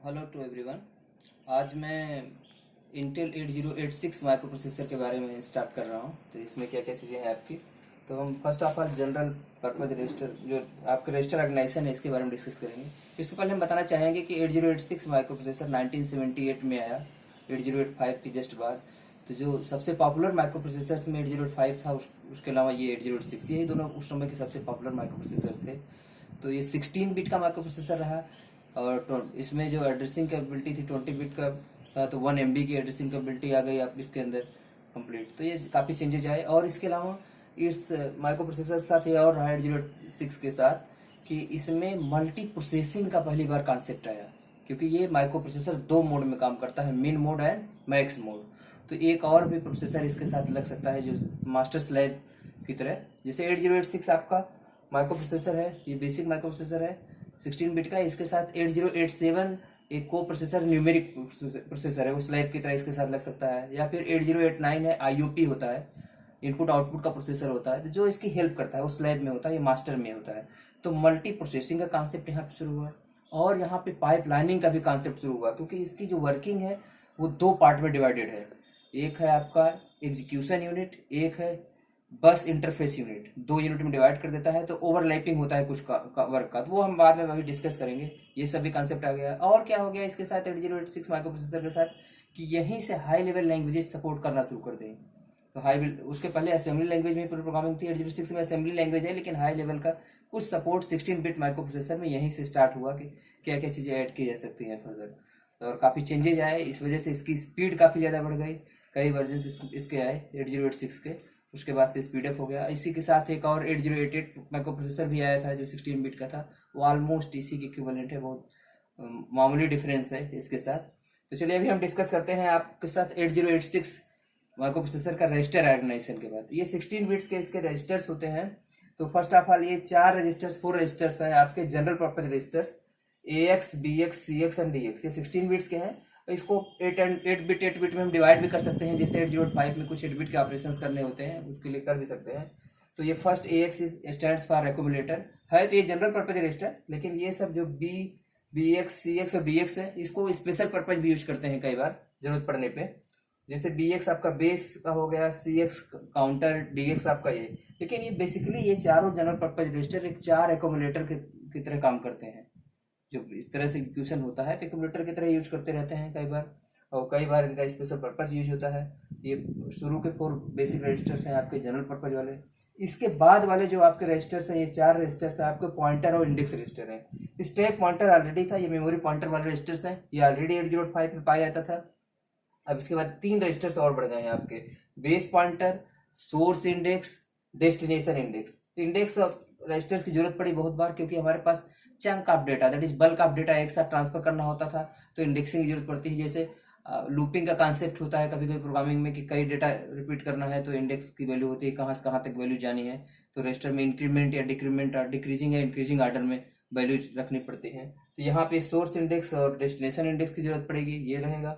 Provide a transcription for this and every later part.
Hello to everyone. आज मैं Intel 8086 micro processor के बारे में स्टार्ट कर रहा हूँ। तो इसमें क्या क्या चीज़ें हैं आपकी। तो हम first of all general purpose register जो आपके रजिस्टर ऑर्गेनाइजेशन है इसके बारे में डिस्कस करेंगे। इससे पहले हम बताना चाहेंगे कि 8086 माइक्रो प्रोसेसर 1978 में आया, 8085 की जस्ट बाद। तो जो सबसे पॉपुलर माइक्रो प्रोसेसर्स में 8085 था, उसके अलावा ये 8086, यही दोनों उस समय के सबसे पॉपुलर माइक्रो प्रोसेसर थे। तो ये 16 बिट का माइक्रो प्रोसेसर रहा और इसमें जो एड्रेसिंग कैपेबिलिटी थी 20 बिट का था, तो 1 MB की एड्रेसिंग कैपेबिलिटी आ गई आप इसके अंदर कंप्लीट। तो ये काफ़ी चेंजेज आए। और इसके अलावा इस माइक्रो प्रोसेसर के साथ ये और रहा 8086 के साथ कि इसमें मल्टी प्रोसेसिंग का पहली बार कॉन्सेप्ट आया, क्योंकि ये माइक्रो प्रोसेसर दो मोड में काम करता है, मिन मोड एंड मैक्स मोड। तो एक और भी प्रोसेसर इसके साथ लग सकता है जो मास्टर स्लेव की तरह। जैसे 8086 आपका माइक्रो प्रोसेसर है, ये बेसिक माइक्रो प्रोसेसर है 16 बिट का। इसके साथ 8087 एक को प्रोसेसर न्यूमेरिक प्रोसेसर है, उस स्लैब की तरह इसके साथ लग सकता है। या फिर 8089 है, IOP होता है, इनपुट आउटपुट का प्रोसेसर होता है, तो जो इसकी हेल्प करता है वो स्लैब में होता है, ये मास्टर में होता है। तो मल्टी प्रोसेसिंग का कॉन्सेप्ट यहाँ पे शुरू हुआ और यहाँ पे पाइप लाइनिंग का भी कॉन्सेप्ट शुरू हुआ, क्योंकि इसकी जो वर्किंग है वो दो पार्ट में डिवाइडेड है। एक है आपका एग्जीक्यूशन यूनिट, एक है बस इंटरफेस यूनिट। दो यूनिट में डिवाइड कर देता है, तो ओवरलैपिंग होता है कुछ वर्क का, तो वो हम बाद में अभी डिस्कस करेंगे। ये सभी कॉन्सेप्ट आ गया। और क्या हो गया इसके साथ 8086 माइक्रो प्रोसेसर के साथ कि यहीं से हाई लेवल लैंग्वेजेस सपोर्ट करना शुरू कर दें। तो उसके पहले असेंबली लैंग्वेज में प्रोग्रामिंग थी, 8086 में असेंबली लैंग्वेज है, लेकिन हाई लेवल का कुछ सपोर्ट 16 बिट माइक्रो प्रोसेसर में यहीं से स्टार्ट हुआ कि क्या क्या चीज़ें ऐड की जा सकती हैं फर्दर। और काफ़ी चेंजेज आए, इस वजह से इसकी स्पीड काफ़ी ज़्यादा बढ़ गई। कई वर्जन इसके आए 8086 के, उसके बाद से स्पीड अप हो गया। इसी के साथ एक और 8088 माइक्रो प्रोसेसर भी आया था जो 16 बिट का था, वो ऑलमोस्ट इसी के इक्विवेलेंट है, बहुत मामूली डिफरेंस है इसके साथ। तो चलिए अभी हम डिस्कस करते हैं आपके साथ 8086 माइक्रो प्रोसेसर का रजिस्टर ऑर्गेनाइजेशन के बाद। ये 16 बिट्स के इसके रजिस्टर्स होते हैं। तो फर्स्ट ऑफ ऑल ये फोर रजिस्टर्स हैं आपके general purpose registers, AX BX CX and DX। ये 16 बिट्स के हैं। इसको 8 बिट में हम डिवाइड भी कर सकते हैं, जैसे 8085 में कुछ 8 बिट के ऑपरेशंस करने होते हैं, उसके लिए कर भी सकते हैं। तो ये first AX stands for accumulator है, तो ये जनरल पर्पज रजिस्टर। लेकिन ये सब जो BX CX और DX है, इसको स्पेशल पर्पज भी यूज करते हैं कई बार जरूरत पड़ने पे। जैसे BX आपका बेस का हो गया, CX काउंटर, DX आपका ये। लेकिन ये बेसिकली ये चारों जनरल पर्पज रजिस्टर एक चार एक्यूमुलेटर की तरह काम करते हैं। जो इस तरह से एग्जीक्यूशन होता है तो एक्यूमुलेटर की तरह यूज करते रहते हैं कई बार, और कई बार इनका स्पेशल पर्पज यूज होता है। ये शुरू के 4 बेसिक रजिस्टर्स हैं आपके जनरल पर्पज वाले। इसके बाद वाले जो आपके रजिस्टर्स हैं, ये 4 रजिस्टर्स हैं आपके पॉइंटर और इंडेक्स रजिस्टर हैं। स्टैक पॉइंटर ऑलरेडी था, ये मेमोरी पॉइंटर वाले रजिस्टर्स हैं, ये ऑलरेडी 8085 में पाया जाता था। अब इसके बाद 3 रजिस्टर्स और बढ़ गए हैं आपके, base pointer, source index, destination index. तो इंडेक्स रजिस्टर्स की जरूरत पड़ी बहुत बार, क्योंकि हमारे पास chunk of data, that is bulk of data एक साथ ट्रांसफर करना होता था, तो इंडेक्सिंग की जरूरत पड़ती है। जैसे लूपिंग का कॉन्सेप्ट होता है कभी कभी प्रोग्रामिंग में कि कई डेटा रिपीट करना है, तो इंडेक्स की वैल्यू होती है कहाँ से कहाँ तक वैल्यू जानी है। तो रजिस्टर में इंक्रीमेंट या डिक्रीमेंट, डिक्रीजिंग या इंक्रीजिंग ऑर्डर में वैल्यू रखनी पड़ती है। तो यहाँ पे सोर्स इंडेक्स और डेस्टिनेशन इंडेक्स की जरूरत पड़ेगी, ये रहेगा।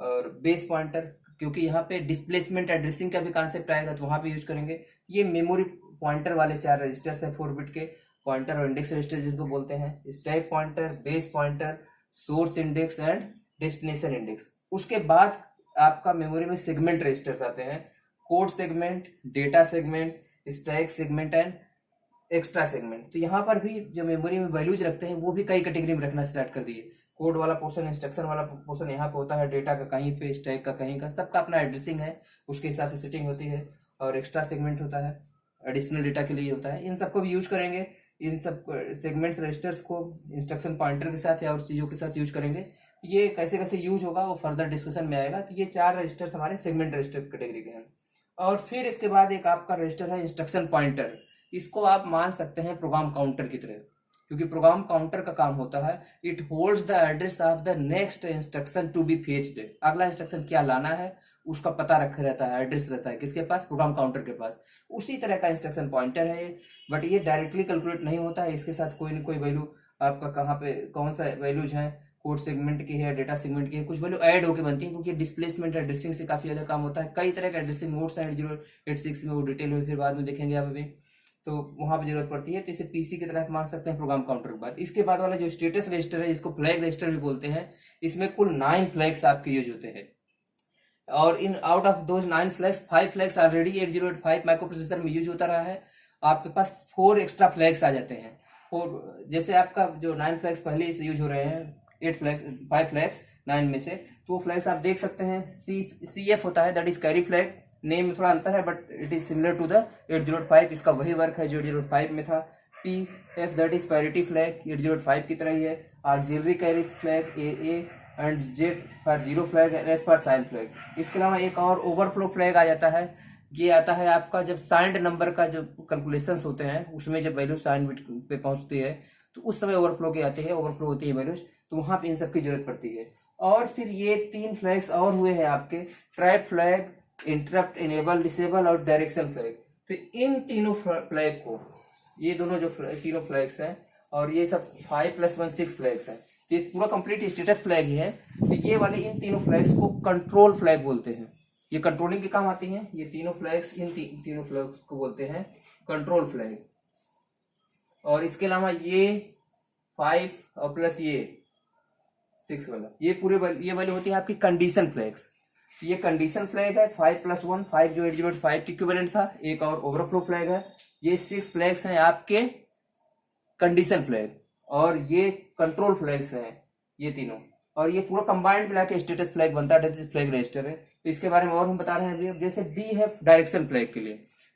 और बेस पॉइंटर, क्योंकि यहाँ पे डिस्प्लेसमेंट एड्रेसिंग का भी कॉन्सेप्ट आएगा, तो वहाँ पे यूज करेंगे। ये मेमोरी पॉइंटर वाले 4 रजिस्टर्स है, 4 बिट के पॉइंटर और इंडेक्स रजिस्टर जिसको बोलते हैं। Stack pointer, base pointer, source index and destination index. उसके बाद आपका मेमोरी में सेगमेंट रजिस्टर्स आते हैं, code segment, data segment, stack segment and extra segment. तो यहाँ पर भी जो मेमोरी में वैल्यूज रखते हैं वो भी कई कैटेगरी में रखना स्टार्ट कर दिए। कोड वाला पोर्शन, इंस्ट्रक्शन वाला पोर्शन यहाँ पे होता है, डेटा का कहीं पे, स्टैक का कहीं का, सबका अपना एड्रेसिंग है, उसके हिसाब से सेटिंग होती है। और एक्स्ट्रा सेगमेंट होता है, एडिशनल डेटा के लिए होता है। इन सबको भी यूज करेंगे, इन सब सेगमेंट्स रजिस्टर्स को इंस्ट्रक्शन पॉइंटर के साथ या और चीज़ों के साथ यूज करेंगे। ये कैसे कैसे यूज होगा वो फर्दर डिस्कशन में आएगा। तो ये 4 रजिस्टर्स हमारे सेगमेंट रजिस्टर कैटेगरी के हैं। और फिर इसके बाद एक आपका रजिस्टर है इंस्ट्रक्शन पॉइंटर। इसको आप मान सकते हैं प्रोग्राम काउंटर की तरह, क्योंकि प्रोग्राम काउंटर का काम होता है it holds the address of the next instruction to be fetched. अगला इंस्ट्रक्शन क्या लाना है उसका पता रखा रहता है, एड्रेस रहता है किसके पास, प्रोग्राम काउंटर के पास। उसी तरह का इंस्ट्रक्शन पॉइंटर है ये, बट ये डायरेक्टली कैलकुलेट नहीं होता है, इसके साथ कोई ना कोई वैल्यू आपका कहाँ पे कौन सा वैल्यूज है, कोड सेगमेंट की है, डेटा सेगमेंट की है, कुछ वैल्यू ऐड होकर बनती है, क्योंकि डिस्प्लेसमेंट एड्रेसिंग से काफी ज्यादा काम होता है। कई तरह के एड्रेसिंग मोड्स हैं 8086 में, वो डिटेल में फिर बाद में देखेंगे आप अभी। तो वहां पे जरूरत पड़ती है। तो इसे पीसी की तरह मान सकते हैं प्रोग्राम काउंटर के बाद। इसके बाद वाला जो स्टेटस रजिस्टर है, इसको फ्लैग रजिस्टर भी बोलते हैं। इसमें कुल 9 फ्लैग्स आपके यूज होते हैं, और in out of those 9 flags 5 flags already 8085 micro processor में यूज होता रहा है। आपके पास 4 एक्स्ट्रा फ्लैग्स आ जाते हैं। और जैसे आपका जो 9 फ्लैग्स पहले से यूज हो रहे हैं, 8 फ्लैग्स 5 फ्लैग्स 9 में से, तो वो फ्लैग्स आप देख सकते हैं। सी एफ होता है, that is carry flag. Name में थोड़ा अंतर है but it is similar to the 805। इसका वही वर्क है जो 805 में था। P F that is parity flag, 805 की तरह ही है। Auxiliary carry flag A and Z for zero flag, S for sign flag. इसके अलावा एक और ओवरफ्लो फ्लैग आ जाता है। ये आता है आपका जब साइंड नंबर का जो कैलकुलेशंस होते हैं, उसमें जब वैल्यू साइन बिट पे पहुंचती है तो उस समय ओवरफ्लो की आती है, ओवरफ्लो होती है वैल्यूज, तो वहां पे इन सब की जरूरत पड़ती है। और फिर ये 3 फ्लैग्स और हुए हैं आपके, trap flag, interrupt enable disable और डायरेक्शन फ्लैग। तो इन तीनों फ्लैग को, ये दोनों जो तीनों फ्लैग्स हैं, और ये सब 5 + 1 6 फ्लैग्स हैं, तो ये पूरा कंप्लीट स्टेटस फ्लैग ही है। तो ये वाले इन तीनों फ्लैग्स को कंट्रोल फ्लैग बोलते हैं। ये कंट्रोलिंग के काम आती हैं। ये तीनों फ्लैग्स, इन तीनों फ्लैग्स को बोलते हैं कंट्रोल फ्लैग। और इसके अलावा ये 5 और प्लस ये 6 वाला, ये पूरे ये वाली होती है आपकी कंडीशन फ्लैग्स। ये कंडीशन फ्लैग है 5 + 1, 5 जो 805 के इक्विवेलेंट था। एक और ओवरफ्लो फ्लैग है। ये 6 फ्लैग्स हैं आपके कंडीशन फ्लैग, और ये कंट्रोल फ्लैग्स हैं ये तीनों। और ये पूरा कंबाइंड मिला के स्टेटस फ्लैग बनता है, फ्लैग रजिस्टर है। तो इसके बारे में और हम बता रहे हैं अभी। जैसे डी है डायरेक्शन फ्लैग के लिए,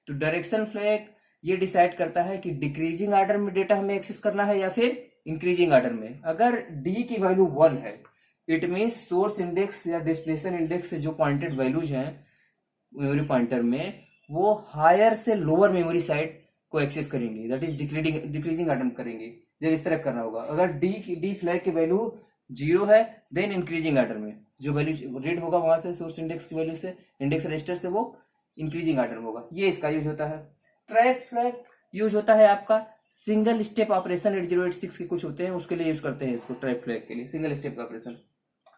तो डायरेक्शन फ्लैग ये डिसाइड करता है कि डिक्रीजिंग ऑर्डर में डेटा हमें एक्सेस करना है या फिर इंक्रीजिंग ऑर्डर में। अगर डी की वैल्यू 1 है, इट मीन सोर्स इंडेक्स या डेस्टिनेशन इंडेक्स से जो पॉइंटेड वैल्यूज हैं मेमोरी पॉइंटर में, वो हायर से लोअर मेमोरी साइड को एक्सेस करेंगे, दैट इज डिक्रीजिंग ऑर्डर करेंगे। जब इस तरह करना होगा, अगर डी फ्लैग की वैल्यू 0 है, देन इंक्रीजिंग ऑर्डर में जो वैल्यू रीड होगा वहां से सोर्स इंडेक्स की वैल्यू से, इंडेक्स रजिस्टर से, वो इंक्रीजिंग ऑर्डर होगा। ये इसका यूज होता है। ट्रैप फ्लैग यूज होता है आपका सिंगल स्टेप ऑपरेशन 8086 के कुछ होते हैं, उसके लिए यूज करते हैं इसको। ट्रैप फ्लैग के लिए सिंगल स्टेप ऑपरेशन।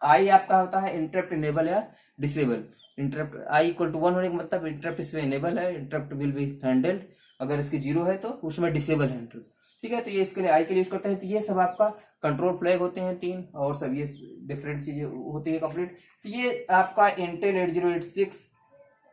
आई आपका होता है इंटरप्ट इनेबल या डिसेबल। इंटरप्ट आई = 1 होने का मतलब इंटरप्ट इसमें इनेबल है, इंटरप्ट विल बी हैंडल्ड। अगर इसकी 0 है तो उसमें डिसेबल है इंटरप्ट, ठीक है। तो ये इसके लिए आई के लिए यूज करते हैं। तो ये सब आपका कंट्रोल फ्लैग होते हैं 3, और सब ये डिफरेंट चीजें होती है कंप्लीट। तो ये आपका इंटेल 8086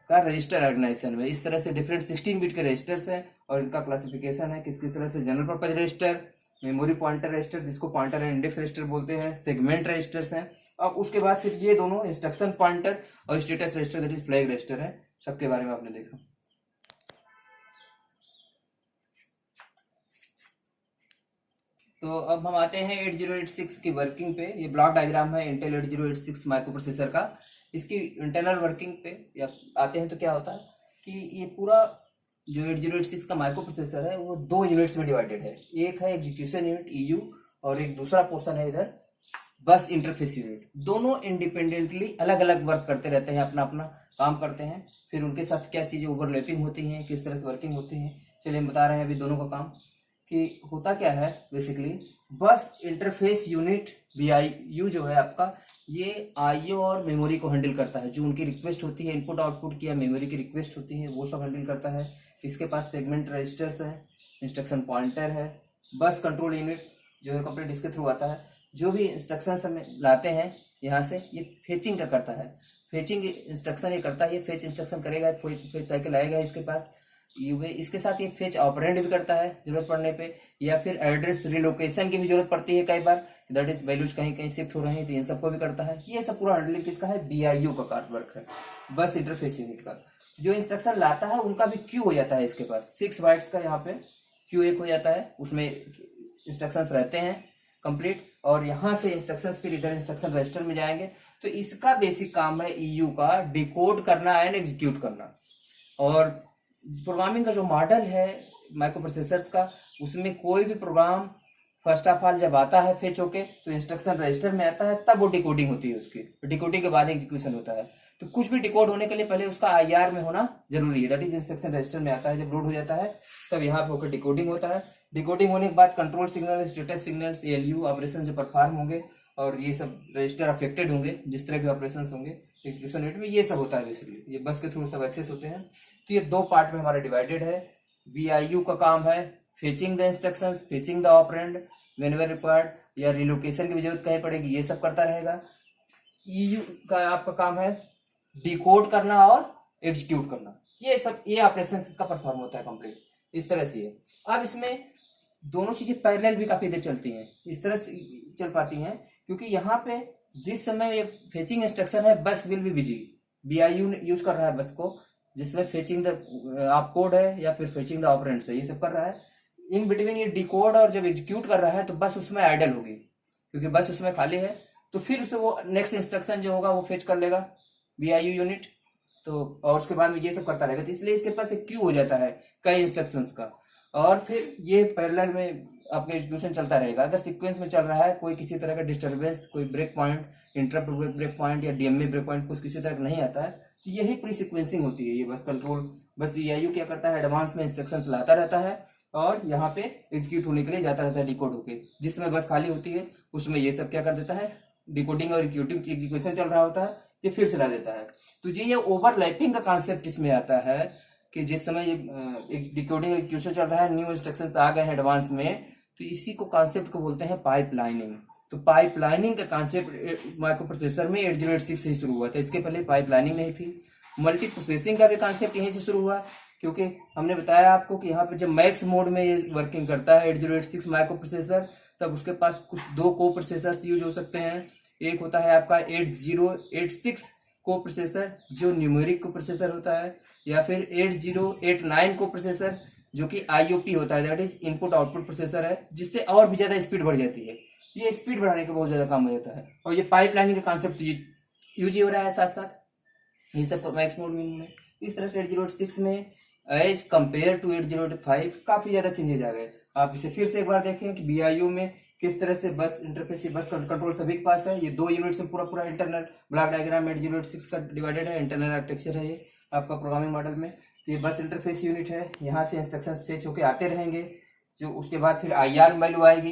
का रजिस्टर ऑर्गेनाइजेशन है। इस तरह से डिफरेंट 16 बिट के रजिस्टर्स हैं, और इनका क्लासिफिकेशन है किस किस तरह से। General purpose register, memory pointer register जिसको पॉइंटर एंड इंडेक्स रजिस्टर बोलते हैं, सेगमेंट रजिस्टर्स हैं। अब उसके बाद फिर ये दोनों इंस्ट्रक्शन पॉइंटर और status register that is flag register है। सबके बारे में आपने देखा। तो अब हम आते हैं 8086 की वर्किंग पे। ये ब्लॉक डायग्राम है इंटेल 8086 माइक्रो प्रोसेसर का। इसकी इंटरनल वर्किंग पे या आते हैं तो क्या होता है कि ये पूरा जो 8086 का माइक्रो प्रोसेसर है वो 2 यूनिट्स में डिवाइडेड है। एक है एग्जीक्यूशन यूनिट EU, और एक दूसरा पोर्शन है इधर बस इंटरफेस यूनिट। दोनों इंडिपेंडेंटली अलग अलग वर्क करते रहते हैं, अपना अपना काम करते हैं। फिर उनके साथ क्या चीजें ओवरलैपिंग होती हैं, किस तरह से वर्किंग होती हैं, चलिए हम बता रहे हैं अभी दोनों का काम। कि होता क्या है बेसिकली, बस इंटरफेस यूनिट BIU जो है आपका, ये IO और मेमोरी को हैंडल करता है। जो उनकी रिक्वेस्ट होती है इनपुट आउटपुट की या मेमोरी की रिक्वेस्ट होती है, वो सब हैंडल करता है। इसके पास सेगमेंट रजिस्टर्स है, इंस्ट्रक्शन पॉइंटर है। बस कंट्रोल यूनिट जो है कंप्लीट इसके थ्रू आता है। जो भी इंस्ट्रक्शन हमें लाते हैं यहाँ से, ये फेचिंग का करता है। फेचिंग इंस्ट्रक्शन ये करता है, ये फेच इंस्ट्रक्शन करेगा, फेच साइकिल आएगा इसके पास। इसके साथ ये फेच ऑपरेंड भी करता है जरूरत पड़ने पे, या फिर एड्रेस रिलोकेशन की भी जरूरत पड़ती है कई बार, दैट इज वैल्यूज कहीं कहीं शिफ्ट हो रहे हैं, तो इन सबको भी करता है। ये सब पूरा हैंडलिंग किसका है, BIU का कार्ड वर्क है, बस इंटरफेस यूनिट का। जो इंस्ट्रक्शन लाता है उनका भी क्यू हो जाता है इसके पास, 6 बाइट्स का यहाँ पे क्यू एक हो जाता है, उसमें इंस्ट्रक्शंस रहते हैं कंप्लीट, और यहाँ से इंस्ट्रक्शंस फिर इधर इंस्ट्रक्शन रजिस्टर में जाएंगे। तो इसका बेसिक काम है EU का डिकोड करना एंड एग्जीक्यूट करना। और प्रोग्रामिंग का जो मॉडल है माइक्रो प्रोसेसर्स का, उसमें कोई भी प्रोग्राम फर्स्ट ऑफ ऑल जब आता है फेच होके तो इंस्ट्रक्शन रजिस्टर में आता है, तब वो डिकोडिंग होती है उसकी, डिकोडिंग के बाद एग्जीक्यूशन होता है। तो कुछ भी डिकोड होने के लिए पहले उसका IR में होना जरूरी है, दैट इज इंस्ट्रक्शन रजिस्टर में आता है। जब लोड हो जाता है तब यहाँ पे होकर डिकोडिंग होता है। डिकोडिंग होने के बाद control signal, status signals, ALU operation जो परफॉर्म होंगे, और ये सब रजिस्टर अफेक्टेड होंगे जिस तरह के ऑपरेशंस होंगे एग्जीक्यूशन यूनिट में, ये सब होता है बेसिकली। ये बस के थ्रू सब एक्सेस होते हैं। तो ये 2 पार्ट में हमारा डिवाइडेड है। VIU का काम है fetching the instructions, fetching the operand whenever required, या रिलोकेशन की भी जरूरत कहीं पड़ेगी, ये सब करता रहेगा। EU का आपका काम है डिकोड करना और एग्जीक्यूट करना, ये ऑपरेशन इसका परफॉर्म होता है कंप्लीट, इस तरह से है। अब इसमें दोनों चीजें पैरेलल भी काफी देर चलती हैं, इस तरह से चल पाती हैं क्योंकि यहाँ पे जिस समय ये फेचिंग इंस्ट्रक्शन है बस will be busy, VIU use कर रहा है बस को, जिसमें फेचिंग द आप कोड है या फिर फेचिंग द ऑपरेंड्स है, ये सब कर रहा है। इन बिटवीन ये डिकोड और जब एग्जीक्यूट कर रहा है तो बस उसमें आइडल होगी, क्योंकि बस उसमें खाली है, तो फिर उसे वो नेक्स्ट इंस्ट्रक्शन जो होगा वो फेच कर लेगा VIU यूनिट, तो और उसके बाद में ये सब करता रहेगा। तो इसलिए इसके पास एक क्यू हो जाता है कई इंस्ट्रक्शंस का, और फिर ये पैरेलल में आपका एग्जीक्यूशन चलता रहेगा। अगर सीक्वेंस में चल रहा है, कोई किसी तरह का डिस्टर्बेंस, कोई break point, interrupt break point या DMA ब्रेक पॉइंट कुछ किसी तरह का नहीं आता है, तो यही पूरी सीक्वेंसिंग होती है। ये बस कंट्रोल, बस VIU क्या करता है, एडवांस में इंस्ट्रक्शंस लाता रहता है और यहाँ पे एग्जीक्यूट होने के लिए जाता रहता है डिकोड होके, जिसमें बस खाली होती है उसमें ये सब क्या कर देता है, डिकोडिंग और एग्जीक्यूशन चल रहा होता है, ये फिर से ला देता है। तो ये ओवरलैपिंग का कॉन्सेप्ट इसमें आता है कि जिस समय ये डिकोडिंग एग्जीक्यूशन चल रहा है, न्यू इंस्ट्रक्शंस आ गए हैं एडवांस में, तो इसी को कॉन्सेप्ट को बोलते हैं पाइपलाइनिंग। तो पाइपलाइनिंग का कॉन्सेप्ट माइक्रो प्रोसेसर में 8086 से ही शुरू हुआ था, इसके पहले पाइपलाइनिंग नहीं थी। मल्टी प्रोसेसिंग का भी कॉन्सेप्ट यहीं से शुरू हुआ, क्योंकि हमने बताया आपको कि यहाँ पे जब मैक्स मोड में ये वर्किंग करता है 8086 माइक्रो प्रोसेसर, तब उसके पास कुछ दो को प्रोसेसर यूज हो सकते हैं। एक होता है आपका 8086 को प्रोसेसर जो न्यूमेरिक को प्रोसेसर होता है, या फिर 8089 को प्रोसेसर जो कि IOP होता है, that is input output processor है, जिससे और भी ज्यादा स्पीड बढ़ जाती है। ये स्पीड बढ़ाने का बहुत ज्यादा काम हो जाता है, और ये पाइपलाइनिंग का कॉन्सेप्ट यूज हो रहा है साथ साथ ये सब मैक्स मोड में। इस तरह से 8086 में एज कंपेयर टू 8085 काफी ज्यादा चेंजेस आ गए। आप इसे फिर से एक बार देखें कि VIU में किस तरह से बस इंटरफेस, बस कंट्रोल सभी के पास है। ये दो यूनिट्स में पूरा इंटरनल ब्लॉक डायग्राम 8086 का डिवाइडेड है, इंटरनल आर्किटेक्चर है ये आपका प्रोग्रामिंग मॉडल में। तो ये बस इंटरफेस यूनिट है, यहाँ से इंस्ट्रक्शंस फेच होके आते रहेंगे, जो उसके बाद फिर IR वैल्यू आएगी,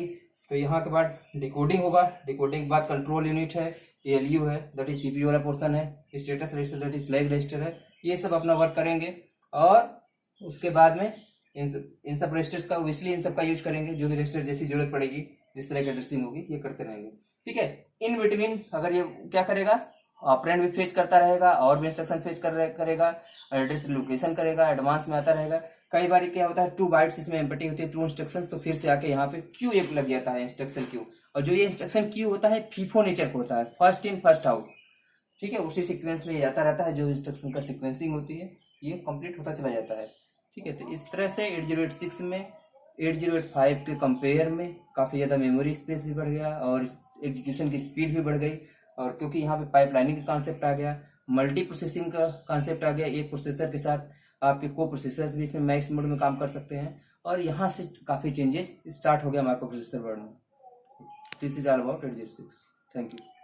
तो यहाँ के बाद डिकोडिंग होगा, डिकोडिंग के बाद कंट्रोल यूनिट है, ALU है, दैट इज CPU वाला पोर्सन है, status register that is flag register है, ये सब अपना वर्क करेंगे। और उसके बाद में इन सब रजिस्टर्स का ओब्वियसली इन सब का यूज करेंगे, जो भी रजिस्टर जैसी जरूरत पड़ेगी, जिस तरह की एड्रेसिंग होगी ये करते रहेंगे। ठीक है, इन बिटवीन अगर ये क्या करेगा, ऑपरेंड भी फेच करता रहेगा और भी इंस्ट्रक्शन फेच करेगा, एड्रेस लोकेशन करेगा, एडवांस में आता रहेगा। कई बार क्या होता है 2 बाइट्स इसमें एम्पटी होती है, 2 इंस्ट्रक्शंस, तो फिर से आके यहाँ पे क्यू एक लग जाता है, इंस्ट्रक्शन क्यू। और जो ये इंस्ट्रक्शन क्यू होता है फीफो नेचर का होता है, फर्स्ट इन फर्स्ट आउट। ठीक है, उसी सीक्वेंस में जाता रहता है, जो इंस्ट्रक्शन का सीक्वेंसिंग होती है ये कंप्लीट होता चला जाता है। ठीक है, तो इस तरह से 8086 में 8085 के कंपेयर में काफ़ी ज़्यादा मेमोरी स्पेस भी बढ़ गया और एग्जीक्यूशन की स्पीड भी बढ़ गई। और क्योंकि यहाँ पे पाइपलाइनिंग का कॉन्सेप्ट आ गया, मल्टी प्रोसेसिंग का कॉन्सेप्ट आ गया, एक प्रोसेसर के साथ आपके को प्रोसेसर्स भी इसमें मैक्स मोड में काम कर सकते हैं, और यहाँ से काफ़ी चेंजेस स्टार्ट हो गया माइक्रो प्रोसेसर वर्ल्ड में। This is all about 8086। Thank you.